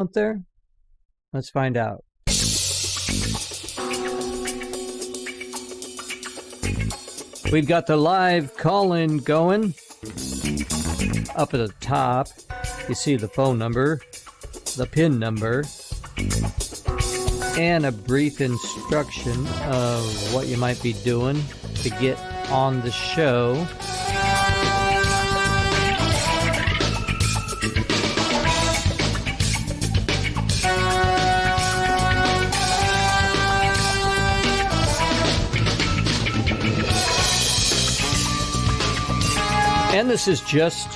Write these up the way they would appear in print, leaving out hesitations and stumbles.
out there? Let's find out. We've got the live call-in going. Up at the top, you see the phone number, the PIN number, and a brief instruction of what you might be doing to get on the show. And this is just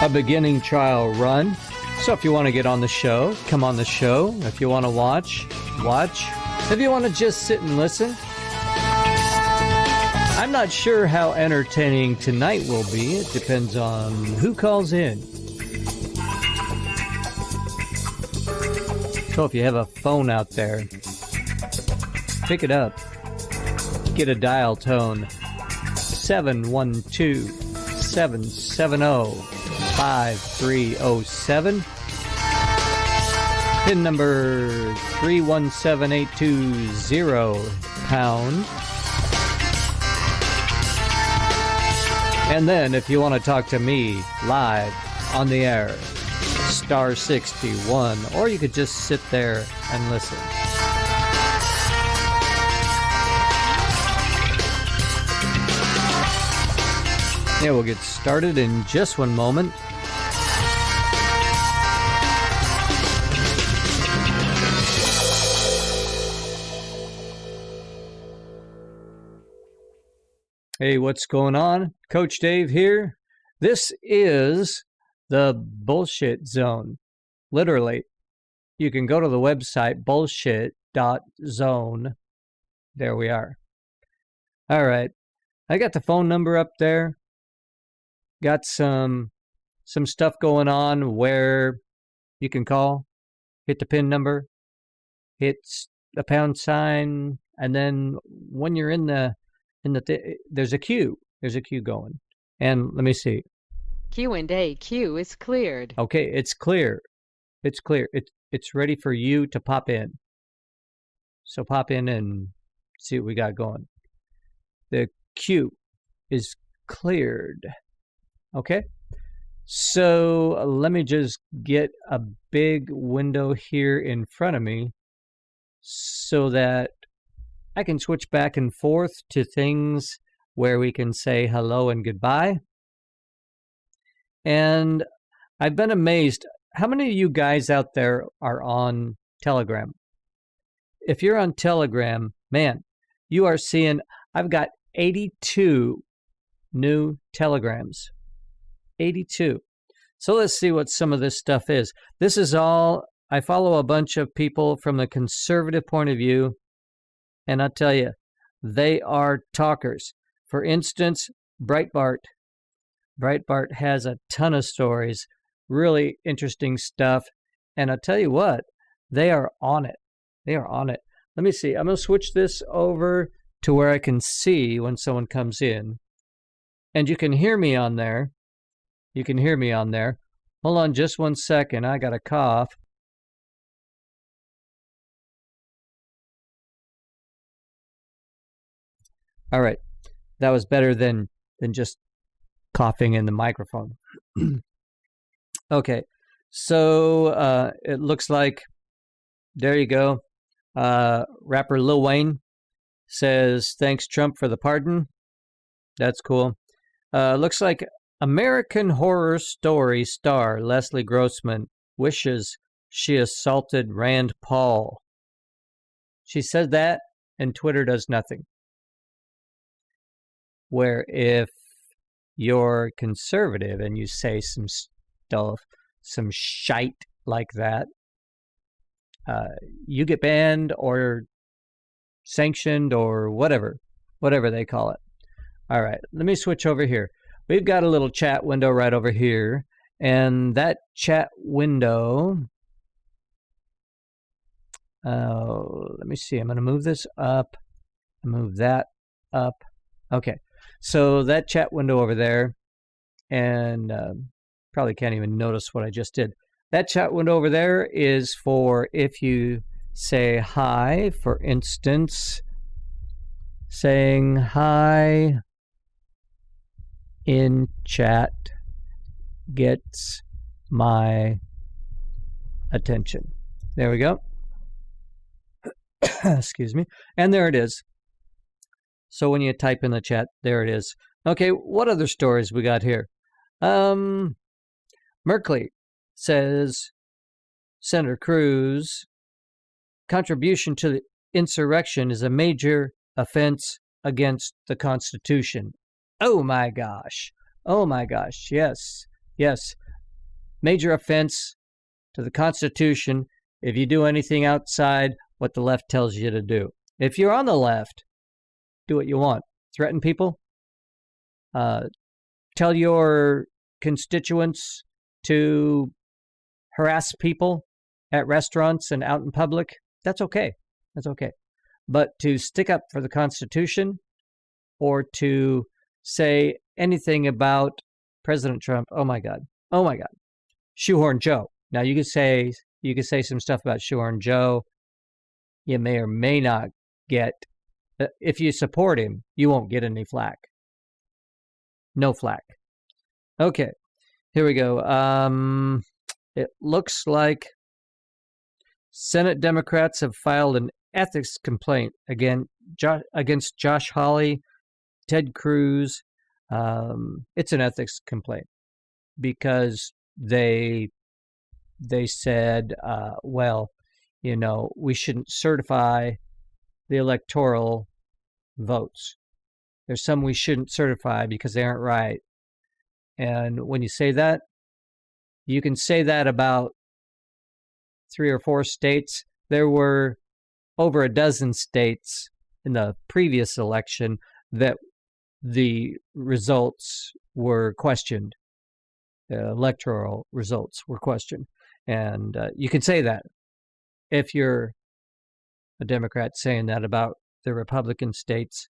a beginning trial run. So if you want to get on the show, come on the show. If you want to watch. If you want to just sit and listen. I'm not sure how entertaining tonight will be. It depends on who calls in. So if you have a phone out there, pick it up. Get a dial tone. 712-770-5307. PIN number 317820 pound. And then if you want to talk to me live on the air, star 61, or you could just sit there and listen. Yeah, we'll get started in just one moment. Hey, what's going on? Coach Dave here. This is the bullshit zone. Literally. You can go to the website bullshit.zone. There we are. All right. I got the phone number up there. Got some stuff going on where you can call, hit the PIN number, hit the pound sign, and then when you're in the there's a queue. There's a queue going. And let me see. Q&A queue is cleared. Okay, it's clear. It's clear. It's ready for you to pop in. So pop in and see what we got going. The queue is cleared. Okay, so let me just get a big window here in front of me so that I can switch back and forth to things where we can say hello and goodbye. And I've been amazed. How many of you guys out there are on Telegram? If you're on Telegram, man, you are seeing, I've got 82 new telegrams. 82. So let's see what some of this stuff is. This is all, I follow a bunch of people from the conservative point of view, and I'll tell you, they are talkers. For instance, Breitbart. Breitbart has a ton of stories, really interesting stuff, and I'll tell you what, they are on it. They are on it. Let me see. I'm going to switch this over to where I can see when someone comes in, and you can hear me on there. You can hear me on there. Hold on just one second. I got a cough. All right. That was better than just coughing in the microphone. Okay. So it looks like, there you go. Rapper Lil Wayne says, thanks, Trump, for the pardon. That's cool. Looks like American Horror Story star Leslie Grossman wishes she assaulted Rand Paul. She said that, and Twitter does nothing. Where if you're conservative and you say some stuff, some shite like that, you get banned or sanctioned or whatever they call it. All right, let me switch over here. We've got a little chat window right over here, and that chat window, let me see, I'm going to move this up, move that up. Okay, so that chat window over there, and probably can't even notice what I just did. That chat window over there is for if you say hi, for instance, saying hi in chat gets my attention. There we go. Excuse me. And there it is. So when you type in the chat, there it is. Okay, what other stories we got here? Merkley says Senator Cruz contribution to the insurrection is a major offense against the Constitution. Oh my gosh. Oh my gosh. Yes. Yes. Major offense to the Constitution if you do anything outside what the left tells you to do. If you're on the left, do what you want. Threaten people. Tell your constituents to harass people at restaurants and out in public. That's okay. That's okay. But to stick up for the Constitution or to say anything about President Trump, oh my God. Oh my God. Shoehorn Joe. Now you could say some stuff about Shoehorn Joe. You may or may not get, if you support him, you won't get any flack. No flack. Okay, here we go. It looks like Senate Democrats have filed an ethics complaint against Josh Hawley, Ted Cruz. It's an ethics complaint because they said, well, you know, we shouldn't certify the electoral votes. There's some we shouldn't certify because they aren't right. And when you say that, you can say that about 3 or 4 states. There were over a dozen states in the previous election that the results were questioned. The electoral results were questioned. And you can say that if you're a Democrat saying that about the Republican states.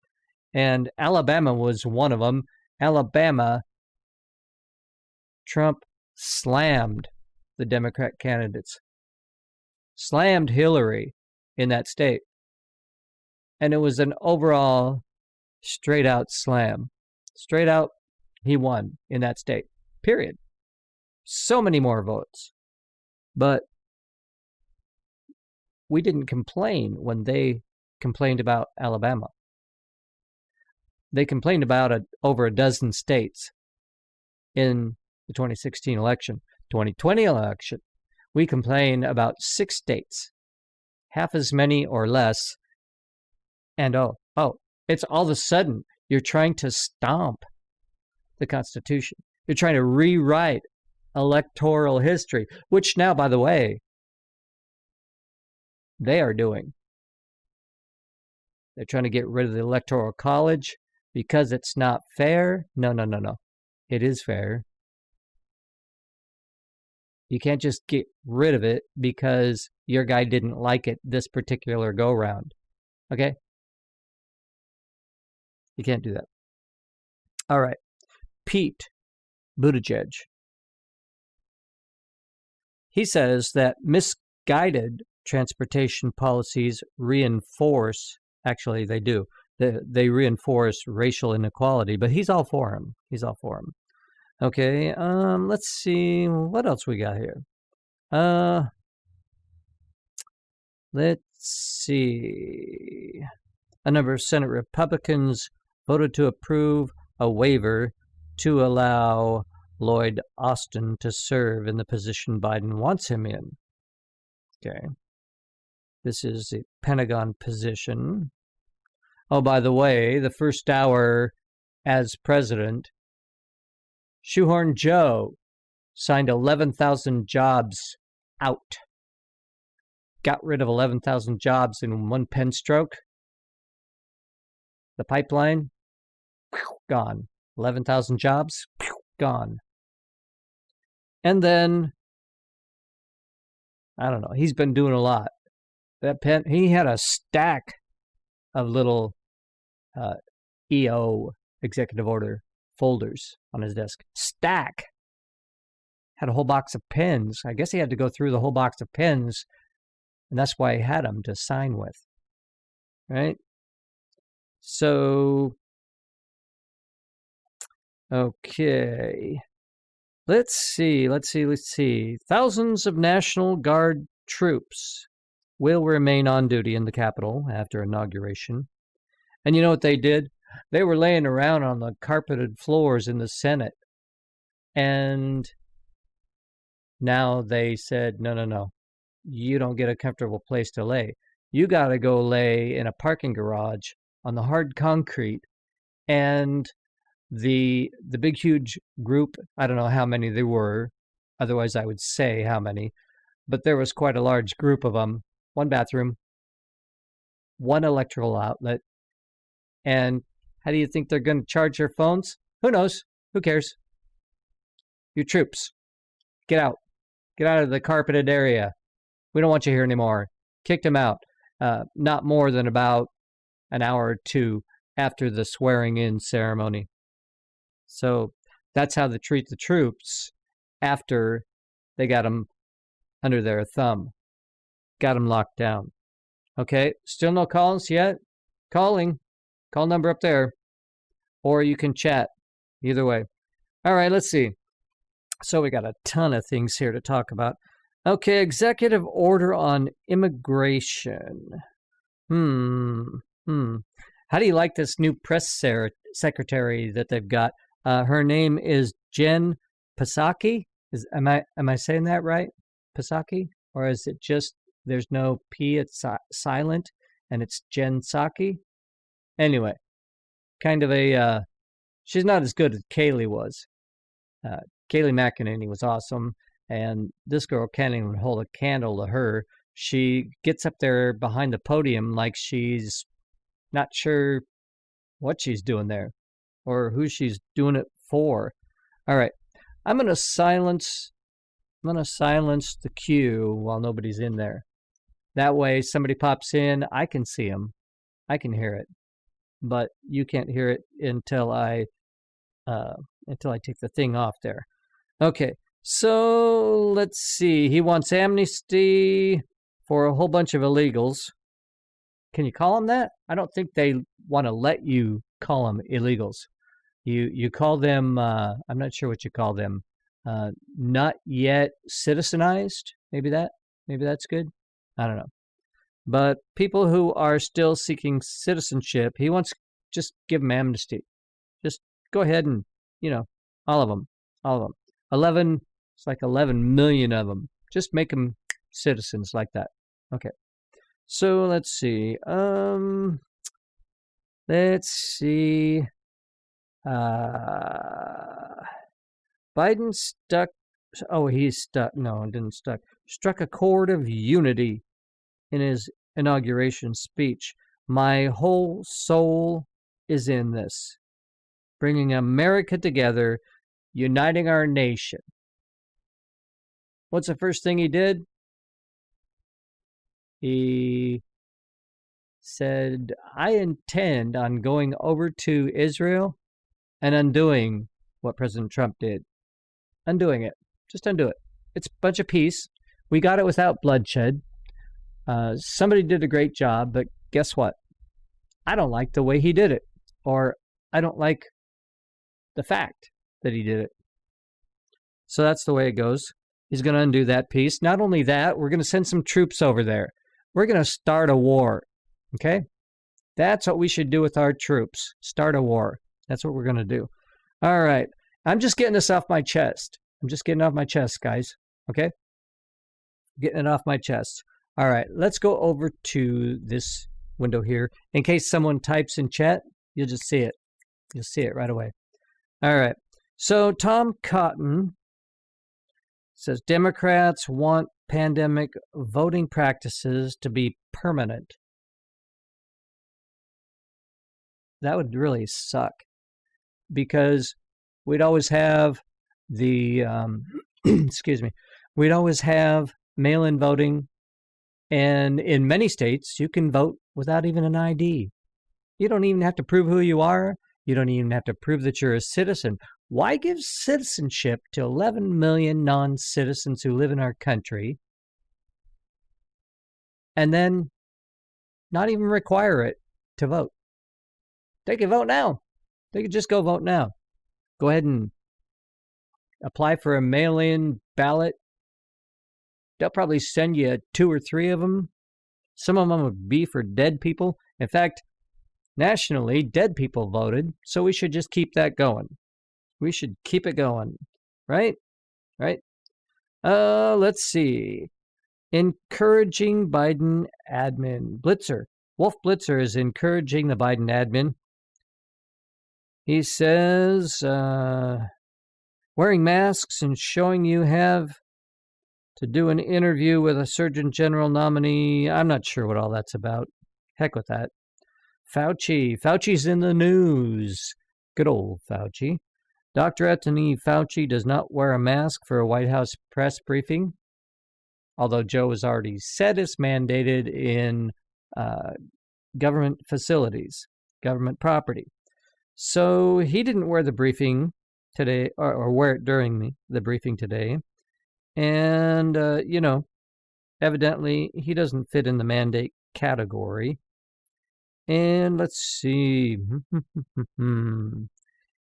And Alabama was one of them. Alabama, Trump slammed the Democrat candidates, slammed Hillary in that state. And it was an overall straight out slam. Straight out, he won in that state, period. So many more votes. But we didn't complain when they complained about Alabama. They complained about over a dozen states in the 2016 election. 2020 election, we complain about 6 states, half as many or less. And it's all of a sudden you're trying to stomp the Constitution. You're trying to rewrite electoral history, which now, by the way, they are doing. They're trying to get rid of the Electoral College because it's not fair. No. It is fair. You can't just get rid of it because your guy didn't like it this particular go-round. Okay? You can't do that. All right. Pete Buttigieg. He says that misguided transportation policies reinforce, actually they do, they reinforce racial inequality, but he's all for him. He's all for him. Okay, let's see, what else we got here? Let's see. A number of Senate Republicans voted to approve a waiver to allow Lloyd Austin to serve in the position Biden wants him in. Okay. This is a Pentagon position. Oh, by the way, the first hour as president, Shoehorn Joe signed 11,000 jobs out. Got rid of 11,000 jobs in one pen stroke. The pipeline, gone. 11,000 jobs, gone. And then, I don't know, he's been doing a lot. That pen, he had a stack of little EO, executive order, folders on his desk. Stack. had a whole box of pens. I guess he had to go through the whole box of pens, and that's why he had them to sign with. Right? So, okay. Let's see. Thousands of National Guard troops will remain on duty in the Capitol after inauguration. And you know what they did? They were laying around on the carpeted floors in the Senate. And now they said, no. You don't get a comfortable place to lay. You got to go lay in a parking garage on the hard concrete. And the big, huge group, I don't know how many there were. Otherwise, I would say how many. But there was quite a large group of them. One bathroom, one electrical outlet. And how do you think they're going to charge their phones? Who knows? Who cares? You troops, get out. Get out of the carpeted area. We don't want you here anymore. Kicked them out. Not more than about an hour or two after the swearing-in ceremony. So that's how they treat the troops after they got them under their thumb. Got them locked down. Okay, still no calls yet? Calling. Call number up there. Or you can chat. Either way. All right, let's see. So we got a ton of things here to talk about. Okay, executive order on immigration. How do you like this new press secretary that they've got? Her name is Jen Psaki. Am I saying that right? Psaki? Or is it just there's no P, it's silent, and it's Jen Psaki? Anyway, kind of a she's not as good as Kaylee was. Kaylee McEnany was awesome, and this girl can't even hold a candle to her. She gets up there behind the podium like she's not sure what she's doing there or who she's doing it for. All right, I'm gonna silence the queue while nobody's in there. That way, somebody pops in, I can see them, I can hear it, but you can't hear it until I take the thing off there. Okay, so let's see. He wants amnesty for a whole bunch of illegals. Can you call them that? I don't think they want to let you call them illegals. You call them, I'm not sure what you call them, not yet citizenized. Maybe that's good. I don't know. But people who are still seeking citizenship, he wants just give them amnesty. Just go ahead and, all of them. 11, it's like 11 million of them. Just make them citizens like that. Okay. So let's see. Biden stuck. Oh, he's stuck. No, it didn't stuck. Struck a chord of unity in his inauguration speech. My whole soul is in this. Bringing America together, uniting our nation. What's the first thing he did? He said, I intend on going over to Israel and undoing what President Trump did. Undoing it. Just undo it. It's a bunch of peace. We got it without bloodshed. Somebody did a great job, but guess what? I don't like the way he did it. Or I don't like the fact that he did it. So that's the way it goes. He's going to undo that piece. Not only that, we're going to send some troops over there. We're going to start a war. Okay? That's what we should do with our troops. Start a war. That's what we're going to do. All right. I'm just getting this off my chest. I'm just getting off my chest, guys. Okay? Getting it off my chest. All right. Let's go over to this window here. In case someone types in chat, you'll just see it. You'll see it right away. All right. So Tom Cotton says Democrats want pandemic voting practices to be permanent. That would really suck because we'd always have the, we'd always have mail-in voting. And in many states, you can vote without even an ID. You don't even have to prove who you are. You don't even have to prove that you're a citizen. Why give citizenship to 11 million non-citizens who live in our country and then not even require it to vote? They can vote now. They could just go vote now. Go ahead and apply for a mail-in ballot. They'll probably send you 2 or 3 of them. Some of them would be for dead people. In fact, nationally, dead people voted, so we should just keep that going. We should keep it going, right? Right? Let's see. Encouraging Biden admin. Blitzer. Wolf Blitzer is encouraging the Biden admin. He says, wearing masks and showing you have to do an interview with a Surgeon General nominee. I'm not sure what all that's about. Heck with that. Fauci's in the news. Good old Fauci. Dr. Anthony Fauci does not wear a mask for a White House press briefing, although Joe has already said it's mandated in government facilities, government property. So he didn't wear the briefing today, or wear it during the briefing today. And, evidently he doesn't fit in the mandate category. And let's see.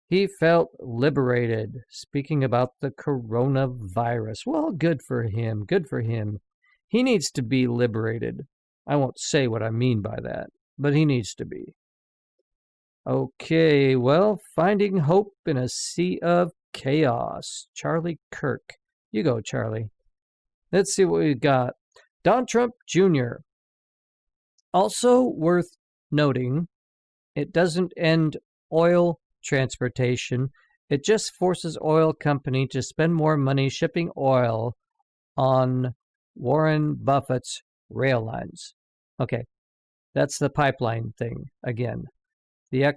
He felt liberated, speaking about the coronavirus. Well, good for him. Good for him. He needs to be liberated. I won't say what I mean by that, but he needs to be. Okay, well, finding hope in a sea of chaos. Charlie Kirk. You go, Charlie. Let's see what we've got. Don Trump Jr. Also worth noting, it doesn't end oil transportation. It just forces oil company to spend more money shipping oil on Warren Buffett's rail lines. Okay, that's the pipeline thing again. The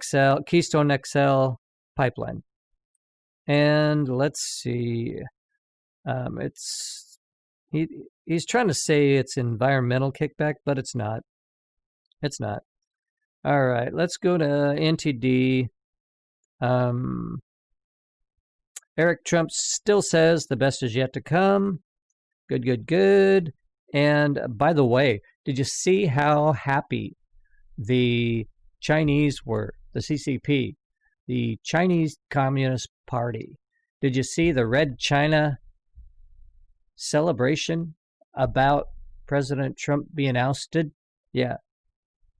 Keystone XL pipeline. And let's see. He's trying to say it's environmental kickback, but it's not. It's not. All right, let's go to NTD. Eric Trump still says the best is yet to come. Good, good, good. And by the way, did you see how happy the Chinese were, the CCP, the Chinese Communist Party? Did you see the Red China celebration about President Trump being ousted? Yeah.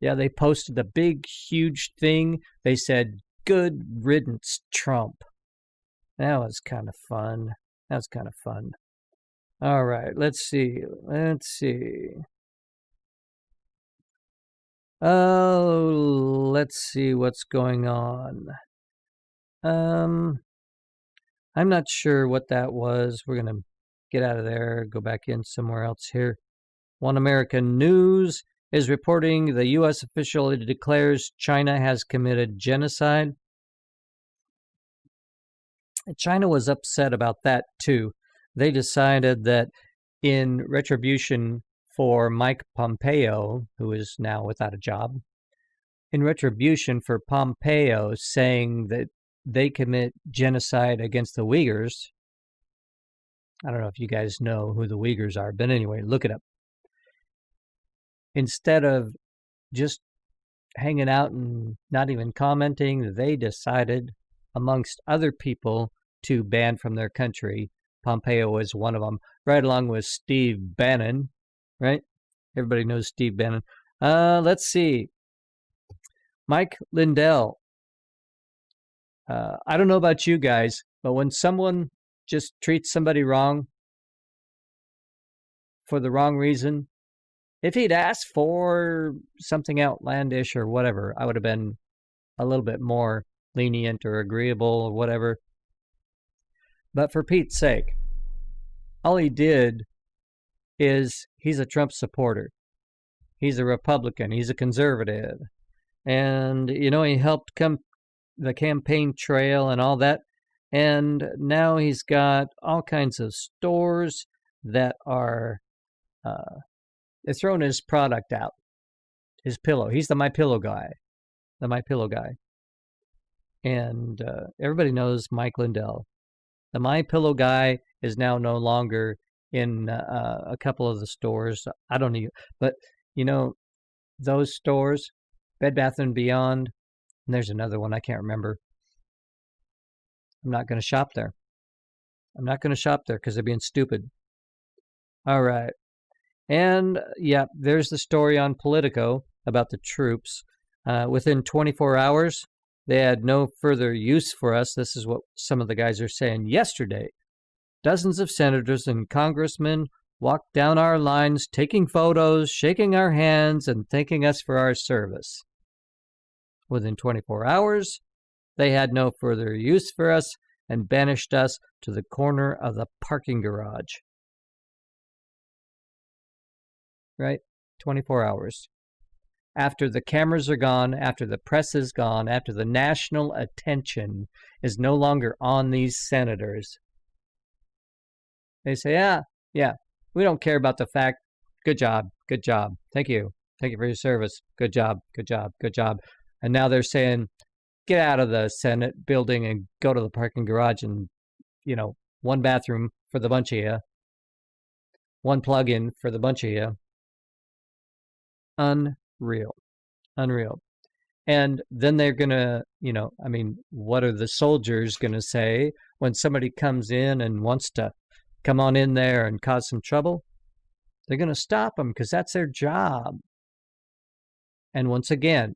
Yeah, they posted a big, huge thing. They said, "Good riddance, Trump." That was kind of fun. That was kind of fun. All right, let's see. Let's see. Oh, let's see what's going on. I'm not sure what that was. We're going to get out of there, go back in somewhere else here. One American News is reporting the U.S. official declares China has committed genocide. China was upset about that too. They decided that in retribution for Mike Pompeo, who is now without a job, in retribution for Pompeo saying that they commit genocide against the Uyghurs. I don't know if you guys know who the Uyghurs are, but anyway, look it up. Instead of just hanging out and not even commenting, they decided, amongst other people, to ban from their country. Pompeo was one of them, right along with Steve Bannon, right? Everybody knows Steve Bannon. Let's see. Mike Lindell. I don't know about you guys, but when someone just treats somebody wrong for the wrong reason, if he'd asked for something outlandish or whatever, I would have been a little bit more lenient or agreeable or whatever. But for Pete's sake, all he did is he's a Trump supporter. He's a Republican. He's a conservative. And, he helped the campaign trail and all that. And now he's got all kinds of stores that are they're throwing his product out. His pillow. He's the My Pillow guy. The My Pillow guy. And everybody knows Mike Lindell. The My Pillow guy is now no longer in a couple of the stores. I don't know, but you know those stores, Bed Bath and Beyond. And there's another one I can't remember. I'm not going to shop there. I'm not going to shop there because they're being stupid. All right. And yeah, there's the story on Politico about the troops. Within 24 hours, they had no further use for us. This is what some of the guys are saying. Yesterday, dozens of senators and congressmen walked down our lines, taking photos, shaking our hands, and thanking us for our service. Within 24 hours, they had no further use for us and banished us to the corner of the parking garage. Right? 24 hours. After the cameras are gone, after the press is gone, after the national attention is no longer on these senators, they say, yeah, we don't care about the fact. Good job. Thank you for your service. Good job. And now they're saying, get out of the Senate building and go to the parking garage and, one bathroom for the bunch of you. One plug-in for the bunch of you. Unreal. And then they're going to, what are the soldiers going to say when somebody comes in and wants to come on in there and cause some trouble? They're going to stop them because that's their job. And once again,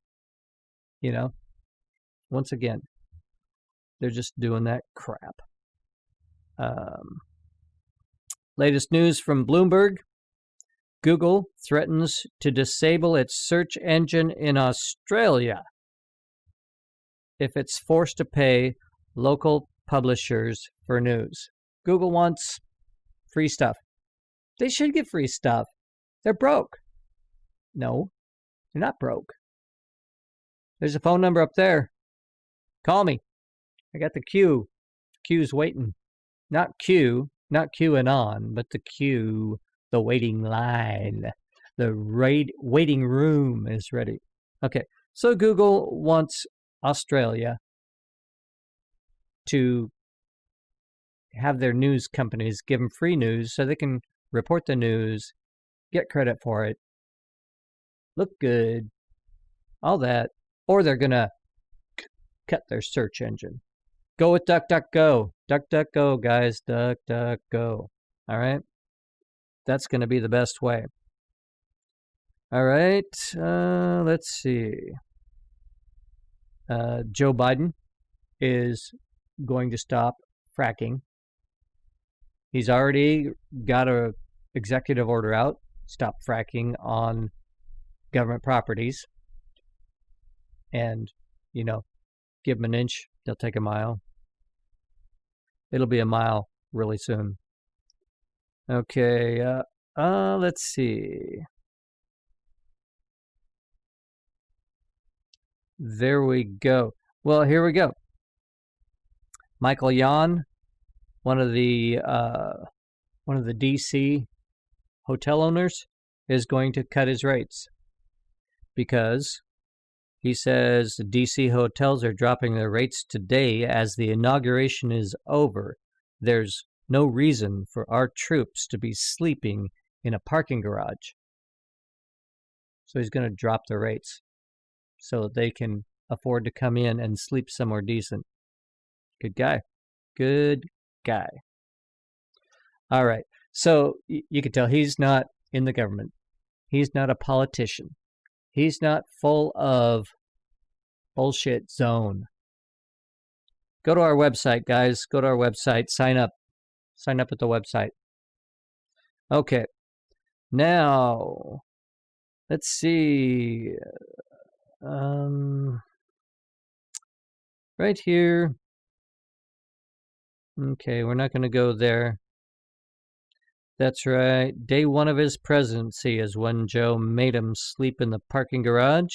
they're just doing that crap. Latest news from Bloomberg. Google threatens to disable its search engine in Australia if it's forced to pay local publishers for news. Google wants free stuff. They should get free stuff. They're broke. No, they're not broke. There's a phone number up there. Call me. I got the queue. Queue's waiting. Not QAnon, but the queue. The waiting line, the waiting room is ready. Okay, so Google wants Australia to have their news companies give them free news so they can report the news, get credit for it, look good, all that, or they're going to cut their search engine. Go with DuckDuckGo. DuckDuckGo, guys. DuckDuckGo. All right? That's going to be the best way. All right, let's see. Joe Biden is going to stop fracking. He's already got an executive order out, stop fracking on government properties. And, give them an inch, they'll take a mile. It'll be a mile really soon. Okay, let's see. There we go. Well, here we go. Michael Yon, one of the DC hotel owners, is going to cut his rates because he says the DC hotels are dropping their rates today as the inauguration is over. There's no reason for our troops to be sleeping in a parking garage. So he's going to drop the rates so that they can afford to come in and sleep somewhere decent. Good guy. All right. So you can tell he's not in the government. He's not a politician. He's not full of bullshit zone. Go to our website, guys. Go to our website. Sign up. Sign up at the website. Okay. Now, let's see. Right here. Okay, we're not going to go there. That's right. Day one of his presidency is when Joe made him sleep in the parking garage.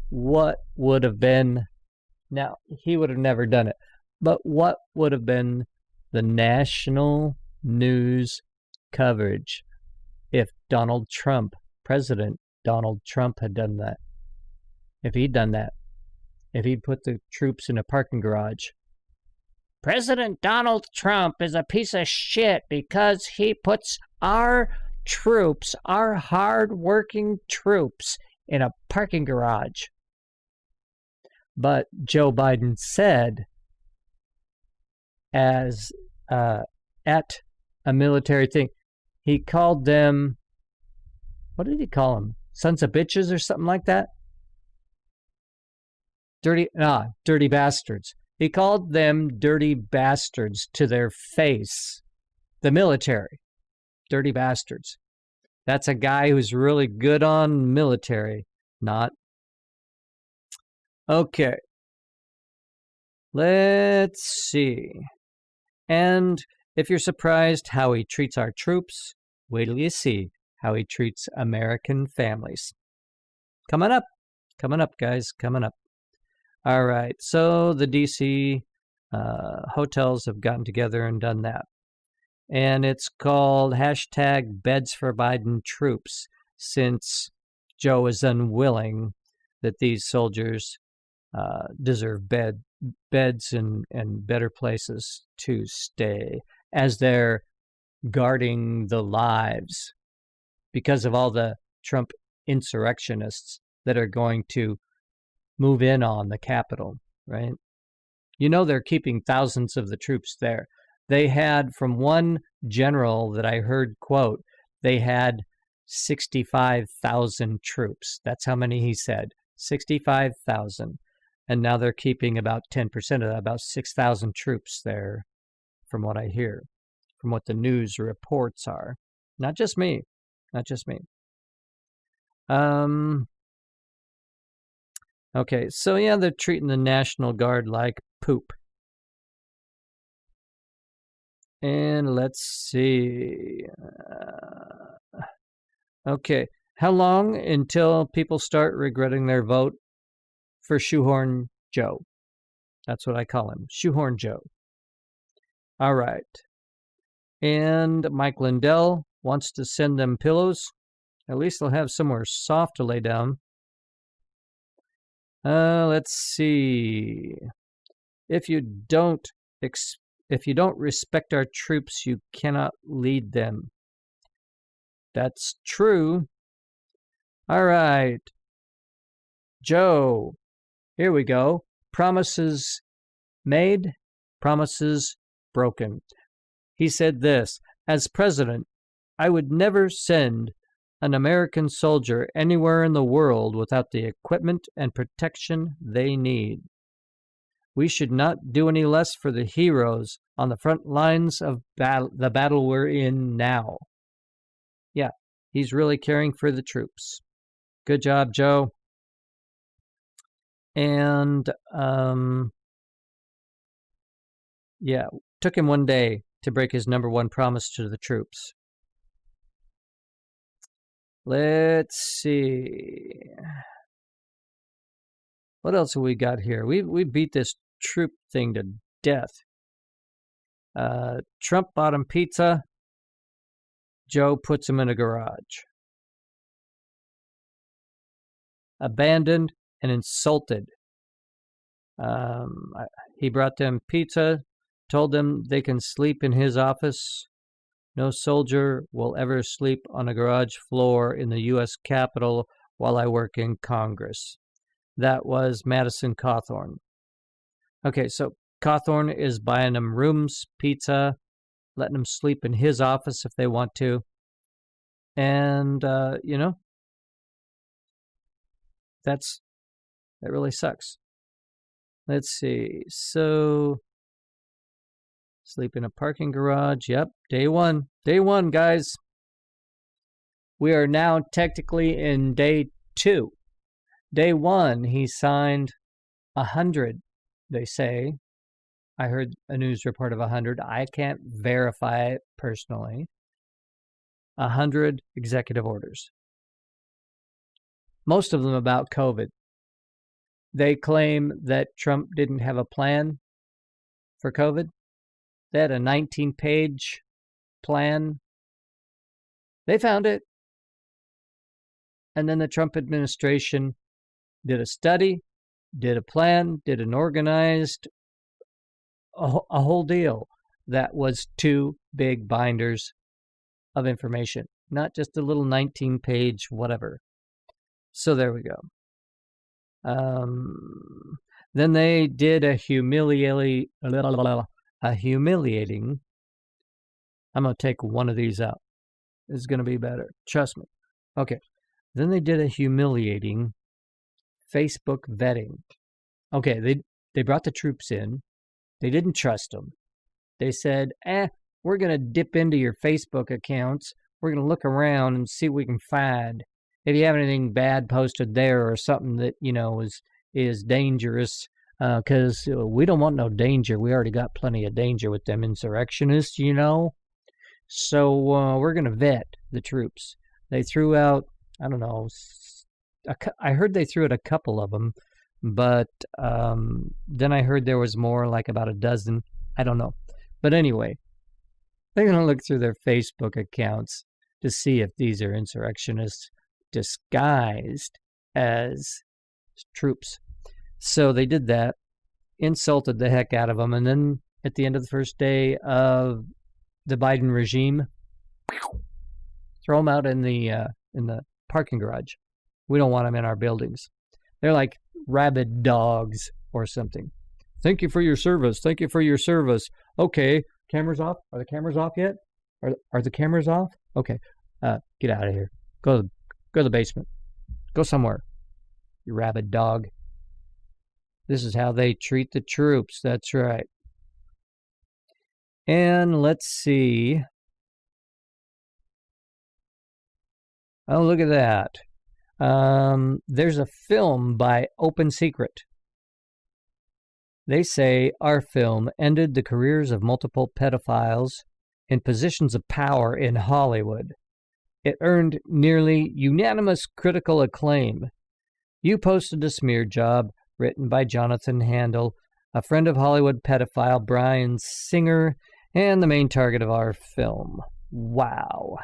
What would have been... Now, he would have never done it. But what would have been the national news coverage if President Donald Trump had done that? If he'd done that. if he'd put the troops in a parking garage. President Donald Trump is a piece of shit because he puts our troops, our hard-working troops, in a parking garage. But Joe Biden said, as at a military thing, he called them, what did he call them? Sons of bitches or something like that? Dirty bastards. He called them dirty bastards to their face. The military. Dirty bastards. That's a guy who's really good on military. Not. Okay. Let's see. And if you're surprised how he treats our troops, wait till you see how he treats American families. Coming up, guys, coming up. All right, so the D.C. hotels have gotten together and done that. And it's called #BedsForBidenTroops, since Joe is unwilling that these soldiers deserve beds and better places to stay as they're guarding the lives because of all the Trump insurrectionists that are going to move in on the Capitol, right? You know they're keeping thousands of the troops there. They had, from one general that I heard quote, they had 65,000 troops. That's how many he said, 65,000. And now they're keeping about 10% of that, about 6,000 troops there, from what I hear, from what the news reports are. Not just me. Okay, so yeah, they're treating the National Guard like poop. And let's see. Okay, how long until people start regretting their vote for Shoehorn Joe? That's what I call him, Shoehorn Joe. All right. And Mike Lindell wants to send them pillows. At least they'll have somewhere soft to lay down. Let's see. If you don't respect our troops, you cannot lead them. That's true. All right. Joe, here we go. Promises made, promises broken. He said this: as president, I would never send an American soldier anywhere in the world without the equipment and protection they need. We should not do any less for the heroes on the front lines of the battle we're in now. Yeah, he's really caring for the troops. Good job, Joe. And, yeah, took him one day to break his number one promise to the troops. Let's see. What else have we got here? We beat this troop thing to death. Trump bought him pizza. Joe puts him in a garage. Abandoned and insulted. He brought them pizza, told them they can sleep in his office. No soldier will ever sleep on a garage floor in the U.S. Capitol while I work in Congress. That was Madison Cawthorn. Okay, so Cawthorn is buying them rooms, pizza, letting them sleep in his office if they want to. And, that really sucks. Let's see. So, sleep in a parking garage. Yep, day one. Day one, guys. We are now technically in day 2. Day 1, he signed 100, they say. I heard a news report of 100. I can't verify it personally. 100 executive orders. Most of them about COVID. They claim that Trump didn't have a plan for COVID. They had a 19-page plan. They found it. And then the Trump administration did a study did a plan, did an organized, a whole deal that was 2 big binders of information, not just a little 19-page whatever. So there we go. Then they did a humiliating. I'm going to take one of these out. It's going to be better. Trust me. Okay. Then they did a humiliating Facebook vetting. Okay, they brought the troops in. They didn't trust them. They said, we're going to dip into your Facebook accounts. We're going to look around and see what we can find. If you have anything bad posted there or something that, is dangerous, because we don't want no danger. We already got plenty of danger with them insurrectionists, So we're going to vet the troops. They threw out, I don't know, I heard they threw out a couple of them, but then I heard there was more, like about a dozen. I don't know. But anyway, they're going to look through their Facebook accounts to see if these are insurrectionists disguised as troops. So they did that, insulted the heck out of them, and then at the end of the first day of the Biden regime, throw them out in the parking garage. We don't want them in our buildings. They're like rabid dogs or something. Thank you for your service. Thank you for your service. Okay, cameras off. Are the cameras off yet? Are the cameras off? Okay, get out of here. Go to the basement. Go somewhere. You rabid dog. This is how they treat the troops. That's right. And let's see. Oh, look at that. There's a film by Open Secret. They say our film ended the careers of multiple pedophiles in positions of power in Hollywood. It earned nearly unanimous critical acclaim. You posted a smear job written by Jonathan Handel, a friend of Hollywood pedophile Bryan Singer, and the main target of our film. Wow.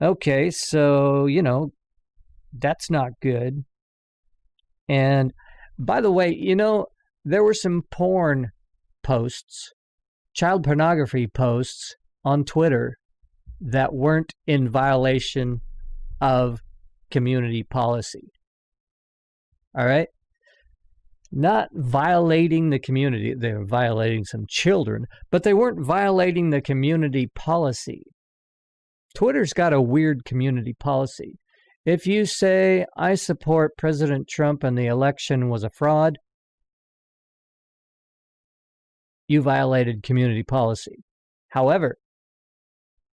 Okay, so, that's not good. And by the way, there were some porn posts, child pornography posts on Twitter that weren't in violation of community policy. All right? Not violating the community. They were violating some children, but they weren't violating the community policy. Twitter's got a weird community policy. If you say, I support President Trump and the election was a fraud, you violated community policy. However,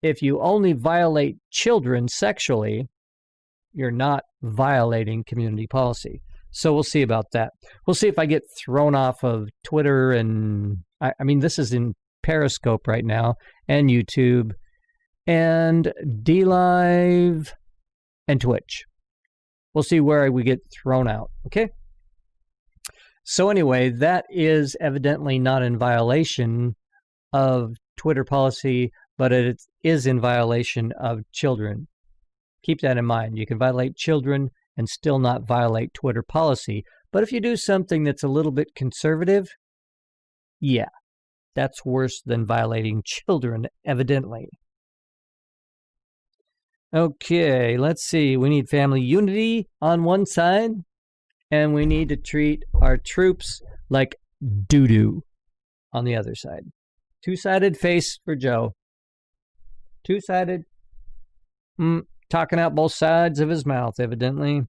if you only violate children sexually, you're not violating community policy. So we'll see about that. We'll see if I get thrown off of Twitter and, I mean, this is in Periscope right now, and YouTube, and DLive, and Twitch. We'll see where we get thrown out, okay? So anyway, that is evidently not in violation of Twitter policy, but it is in violation of children. Keep that in mind. You can violate children and still not violate Twitter policy. But if you do something that's a little bit conservative, yeah, that's worse than violating children, evidently. Okay, let's see. We need family unity on one side, and we need to treat our troops like doo-doo on the other side. Two-sided face for Joe. Two-sided. Talking out both sides of his mouth, evidently.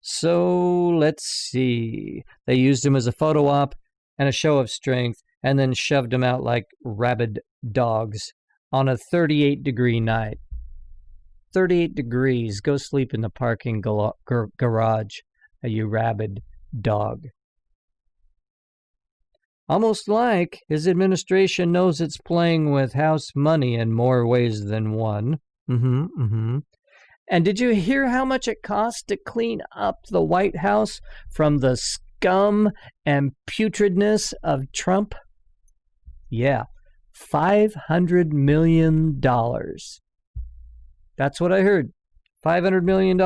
So, let's see. They used him as a photo op and a show of strength, and then shoved him out like rabid dogs on a 38-degree night. 38 degrees. Go sleep in the parking garage, you rabid dog. Almost like his administration knows it's playing with house money in more ways than one. And did you hear how much it cost to clean up the White House from the scum and putridness of Trump? Yeah, $500 million. That's what I heard. $500 million.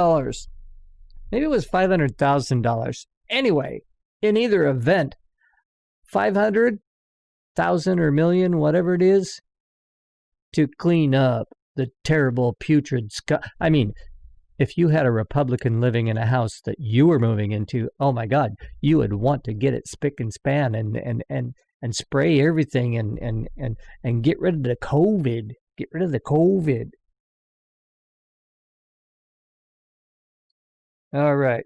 Maybe it was $500,000. Anyway, in either event, 500,000 or million, whatever it is, to clean up the terrible putrid I mean, if you had a Republican living in a house that you were moving into, oh my God, you would want to get it spick and span and spray everything and get rid of the COVID. Get rid of the COVID. All right.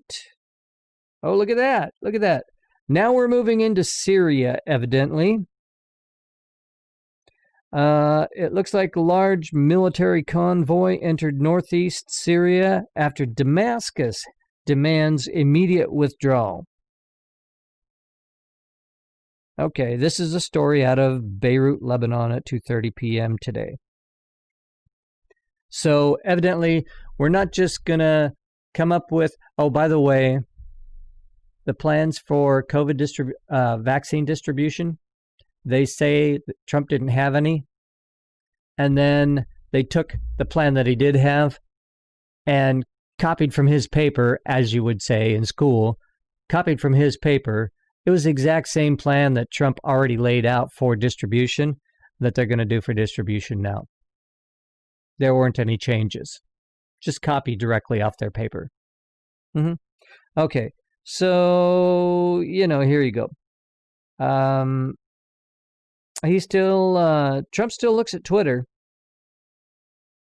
Oh, look at that. Look at that. Now we're moving into Syria, evidently. It looks like a large military convoy entered northeast Syria after Damascus demands immediate withdrawal. Okay, this is a story out of Beirut, Lebanon at 2:30 p.m. today. So evidently, we're not just going to come up with, oh, by the way, the plans for COVID vaccine distribution. They say that Trump didn't have any. And then they took the plan that he did have and copied from his paper, as you would say in school, copied from his paper. It was the exact same plan that Trump already laid out for distribution that they're going to do for distribution now. There weren't any changes. Just copied directly off their paper. Okay, so, here you go. Trump still looks at Twitter,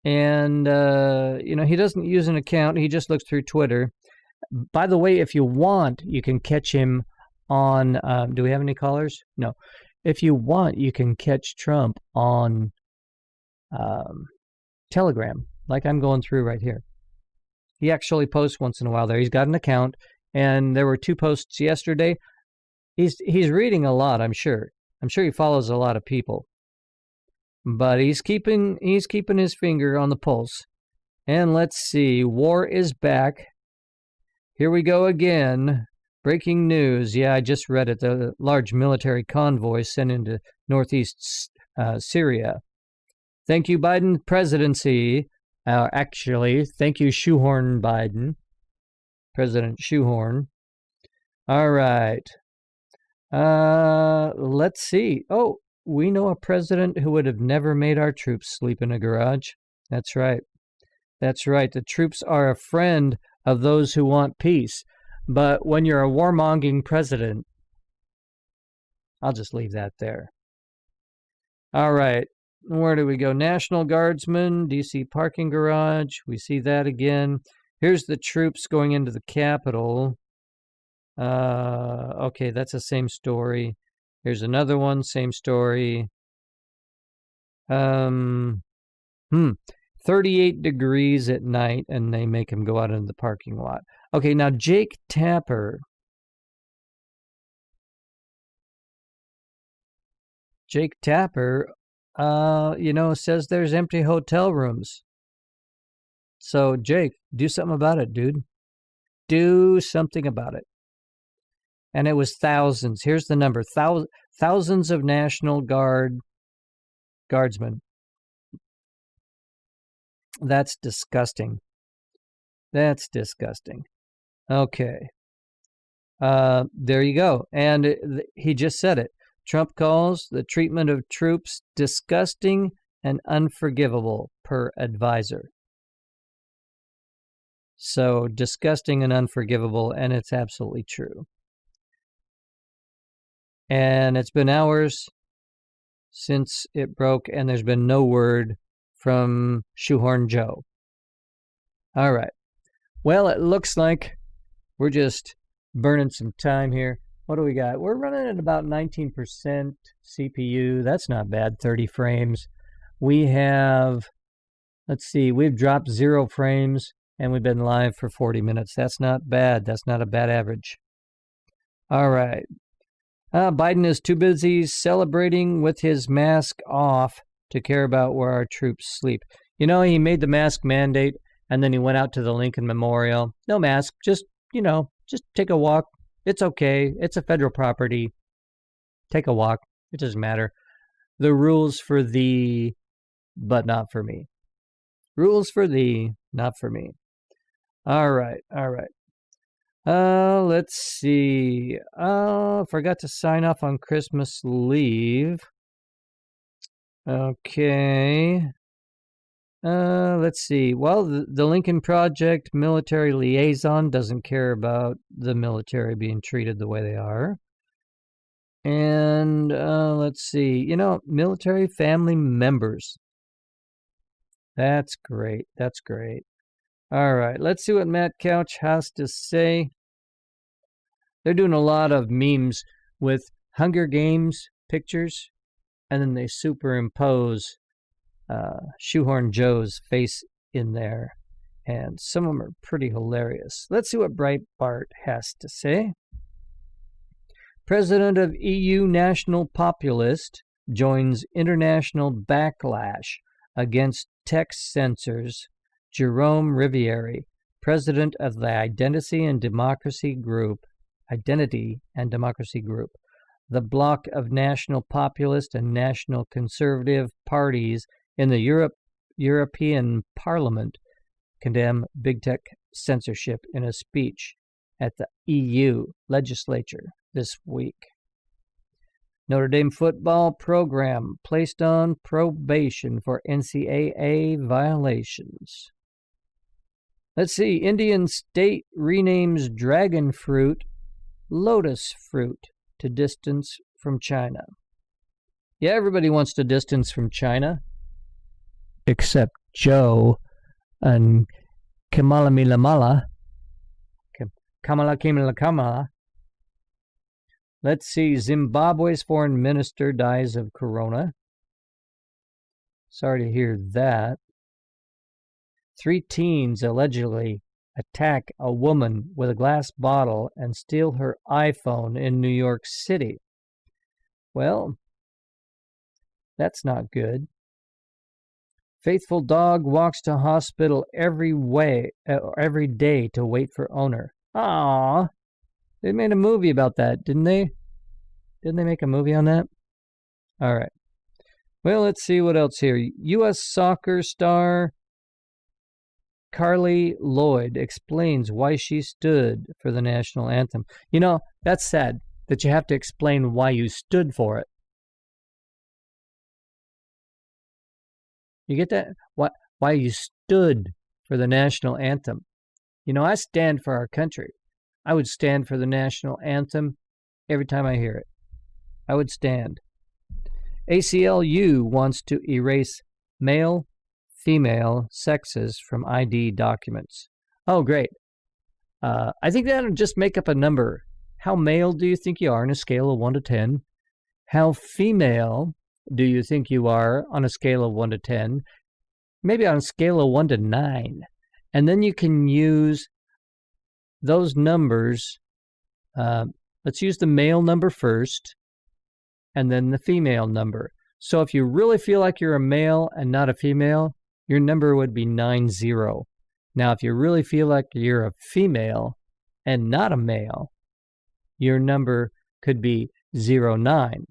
and, he doesn't use an account. He just looks through Twitter. By the way, if you want, you can catch him on, do we have any callers? No. If you want, you can catch Trump on Telegram, like I'm going through right here. He actually posts once in a while there. He's got an account, and there were 2 posts yesterday. He's reading a lot, I'm sure. I'm sure he follows a lot of people. But he's keeping his finger on the pulse. And let's see, war is back. Here we go again. Breaking news. Yeah, I just read it. The large military convoy sent into northeast Syria. Thank you, Biden presidency. Actually, thank you, Shoehorn Biden. President Shoehorn. All right. Let's see. Oh, we know a president who would have never made our troops sleep in a garage. That's right. That's right. The troops are a friend of those who want peace. But when you're a warmongering president, I'll just leave that there. All right. Where do we go? National Guardsmen, D.C. parking garage. We see that again. Here's the troops going into the Capitol. Okay, that's the same story. Here's another one, same story. 38 degrees at night, and they make him go out into the parking lot. Okay, now Jake Tapper. Jake Tapper, says there's empty hotel rooms. So, Jake, do something about it, dude. Do something about it. And it was thousands. Here's the number. Thousands of National Guardsmen. That's disgusting. That's disgusting. Okay. There you go. And he just said it. Trump calls the treatment of troops disgusting and unforgivable, per advisor. So, disgusting and unforgivable, and it's absolutely true. And it's been hours since it broke, and there's been no word from Shoehorn Joe. All right. Well, it looks like we're just burning some time here. What do we got? We're running at about 19% CPU. That's not bad, 30 frames. We have, let's see, we've dropped 0 frames, and we've been live for 40 minutes. That's not bad. That's not a bad average. All right. Biden is too busy celebrating with his mask off to care about where our troops sleep. He made the mask mandate, and then he went out to the Lincoln Memorial. No mask, just take a walk. It's okay. It's a federal property. Take a walk. It doesn't matter. The rules for thee, but not for me. Rules for thee, not for me. All right. Let's see. Forgot to sign off on Christmas leave. Okay. Let's see. Well, the Lincoln Project military liaison doesn't care about the military being treated the way they are. And let's see. Military family members. That's great. That's great. All right. Let's see what Matt Couch has to say. They're doing a lot of memes with Hunger Games pictures, and then they superimpose Shoehorn Joe's face in there. And some of them are pretty hilarious. Let's see what Breitbart has to say. President of EU National Populist joins international backlash against text censors. Jerome Riviere, president of the Identity and Democracy Group, the bloc of national populist and national conservative parties in the European Parliament, condemn big tech censorship in a speech at the EU legislature this week. Notre Dame football program placed on probation for NCAA violations. Let's see. Indian state renames dragon fruit lotus fruit to distance from China. Yeah, everybody wants to distance from China, except Joe and Kamala. Let's see. Zimbabwe's foreign minister dies of corona. Sorry to hear that. 3 teens allegedly attack a woman with a glass bottle and steal her iPhone in New York City. Well, that's not good. Faithful dog walks to hospital every day to wait for owner. Aww. They made a movie about that, didn't they? Didn't they make a movie on that? All right. Well, let's see what else here. U.S. soccer star Carly Lloyd explains why she stood for the national anthem. That's sad that you have to explain why you stood for it. You get that? Why you stood for the national anthem. I stand for our country. I would stand for the national anthem every time I hear it. I would stand. ACLU wants to erase male, female sexes from ID documents. Oh, great. I think that'll just make up a number. How male do you think you are on a scale of 1 to 10? How female do you think you are on a scale of 1 to 10? Maybe on a scale of 1 to 9. And then you can use those numbers. Let's use the male number first, and then the female number. So if you really feel like you're a male and not a female, your number would be 90. Now, if you really feel like you're a female and not a male, your number could be 09.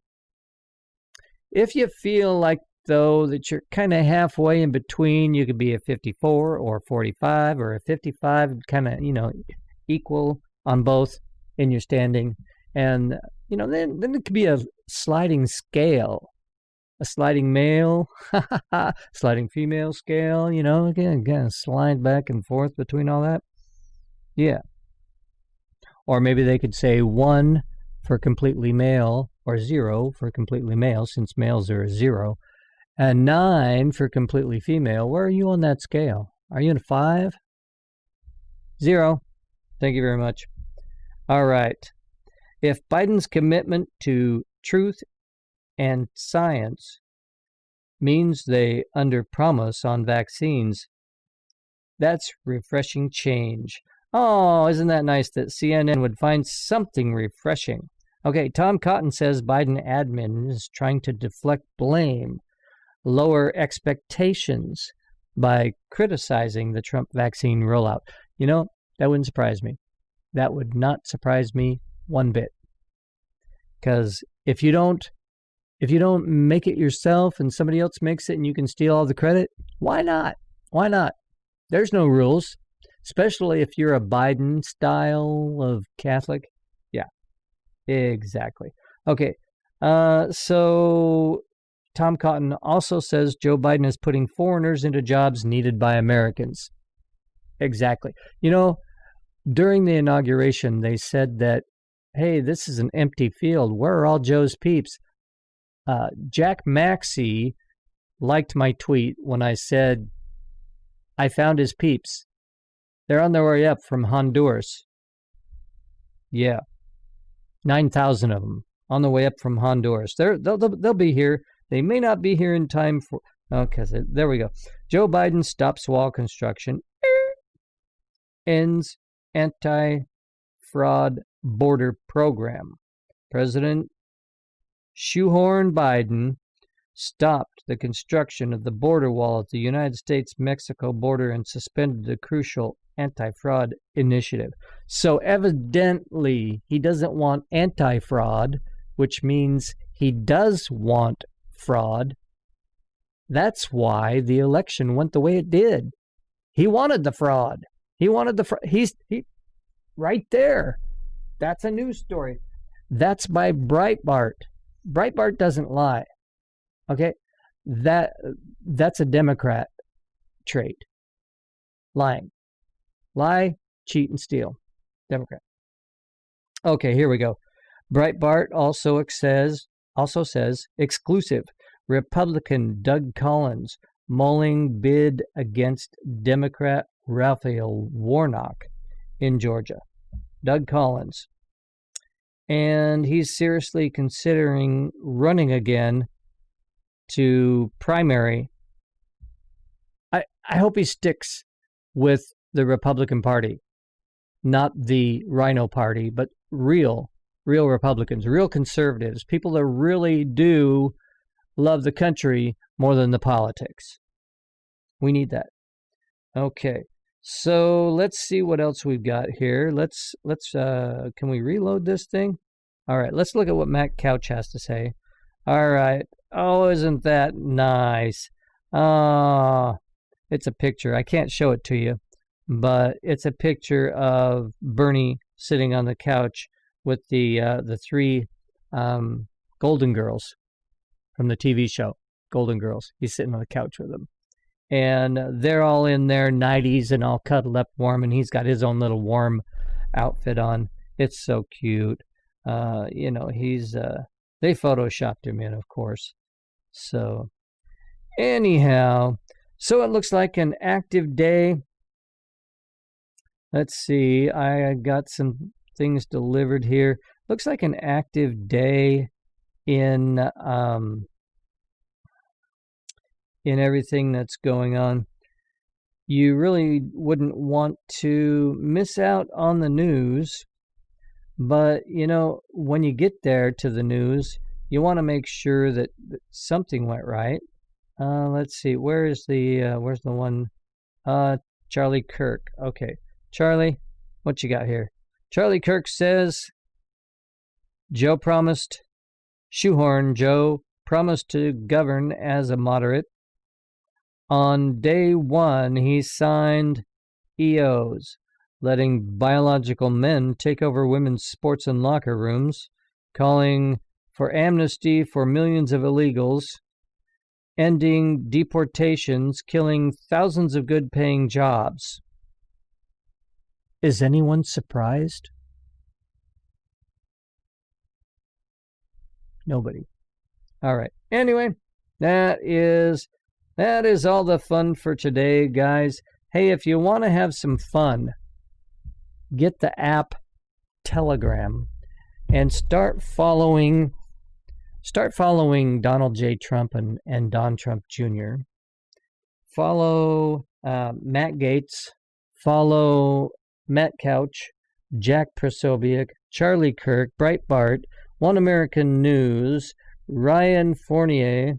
If you feel like, though, that you're kind of halfway in between, you could be a 54 or 45 or a 55, kind of, equal on both in your standing. And, then it could be a sliding scale, a sliding male, sliding female scale, again, kind of slide back and forth between all that. Yeah. Or maybe they could say 1 for completely male or 0 for completely male, since males are a 0, and 9 for completely female. Where are you on that scale? Are you in a 5? 0. Thank you very much. All right. If Biden's commitment to truth and science means they underpromise on vaccines, that's refreshing change. Oh, isn't that nice that CNN would find something refreshing? Okay, Tom Cotton says Biden admin is trying to deflect blame, lower expectations by criticizing the Trump vaccine rollout. That wouldn't surprise me. That would not surprise me one bit. Because if you don't make it yourself and somebody else makes it and you can steal all the credit, why not? Why not? There's no rules. especially if you're a Biden style of Catholic. Yeah, exactly. Okay, so Tom Cotton also says Joe Biden is putting foreigners into jobs needed by Americans. Exactly. During the inauguration, they said that, hey, this is an empty field. Where are all Joe's peeps? Jack Maxey liked my tweet when I said, I found his peeps. They're on their way up from Honduras. Yeah, 9,000 of them on the way up from Honduras. They'll be here. They may not be here in time for... Okay, so there we go. Joe Biden stops wall construction. Ends anti-fraud border program. President Shoehorn Biden stopped the construction of the border wall at the United States-Mexico border and suspended the crucial anti-fraud initiative. So evidently, he doesn't want anti-fraud, which means he does want fraud. That's why the election went the way it did. He wanted the fraud. He wanted the fraud. He right there. That's a news story. That's by Breitbart. Breitbart doesn't lie. Okay? That's a Democrat trait. Lying. Lie, cheat, and steal. Democrat. Okay, here we go. Breitbart also says, exclusive, Republican Doug Collins mulling bid against Democrat Raphael Warnock in Georgia. Doug Collins. And he's seriously considering running again to primary. I hope he sticks with the Republican Party, not the Rhino Party, but real Republicans, real conservatives, people that really do love the country more than the politics. We need that. Okay, so let's see what else we've got here. Let's can we reload this thing? All right, let's look at what Matt Couch has to say. All right. Oh, isn't that nice? It's a picture. I can't show it to you, but it's a picture of Bernie sitting on the couch with the three Golden Girls from the TV show Golden Girls. He's sitting on the couch with them. And they're all in their 90s and all cuddled up warm, and he's got his own little warm outfit on. It's so cute. He's they photoshopped him in, of course. So anyhow, so it looks like an active day. Let's see, I got some things delivered here. Looks like an active day in everything that's going on. You really wouldn't want to miss out on the news, but when you get there to the news, you want to make sure that something went right. Let's see, where's the one? Charlie Kirk. Okay, Charlie, what you got here? Charlie Kirk says Joe promised to govern as a moderate. On day one, he signed EOs, letting biological men take over women's sports and locker rooms, calling for amnesty for millions of illegals, ending deportations, killing thousands of good-paying jobs. Is anyone surprised? Nobody. All right. Anyway, that is all the fun for today, guys. Hey, if you want to have some fun, get the app Telegram and start following Donald J. Trump and Don Trump Jr. Follow Matt Gaetz. Follow Matt Couch, Jack Prosobiec, Charlie Kirk, Breitbart, One American News, Ryan Fournier,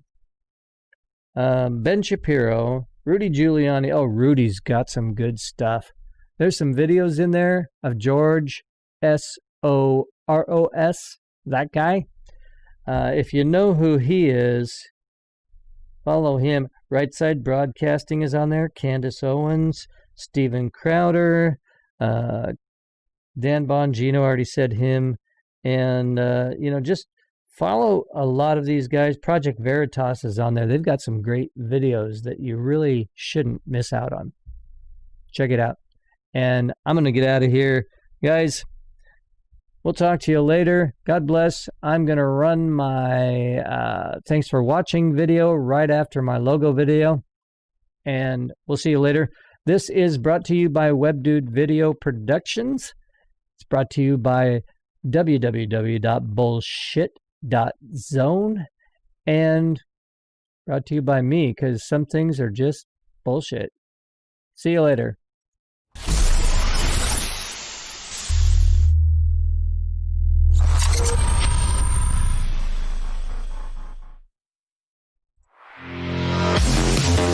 Ben Shapiro, Rudy Giuliani. Oh, Rudy's got some good stuff. There's some videos in there of George Soros, that guy. If you know who he is, follow him. Right Side Broadcasting is on there. Candace Owens, Steven Crowder, Dan Bongino, already said him. And, just follow a lot of these guys. Project Veritas is on there. They've got some great videos that you really shouldn't miss out on. Check it out. And I'm going to get out of here. Guys, we'll talk to you later. God bless. I'm going to run my thanks for watching video right after my logo video. And we'll see you later. This is brought to you by WebDude Video Productions. It's brought to you by www.bullshit.zone. And brought to you by me, because some things are just bullshit. See you later.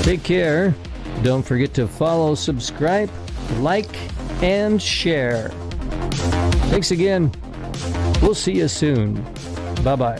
Take care. Don't forget to follow, subscribe, like, and share. Thanks again. We'll see you soon. Bye-bye.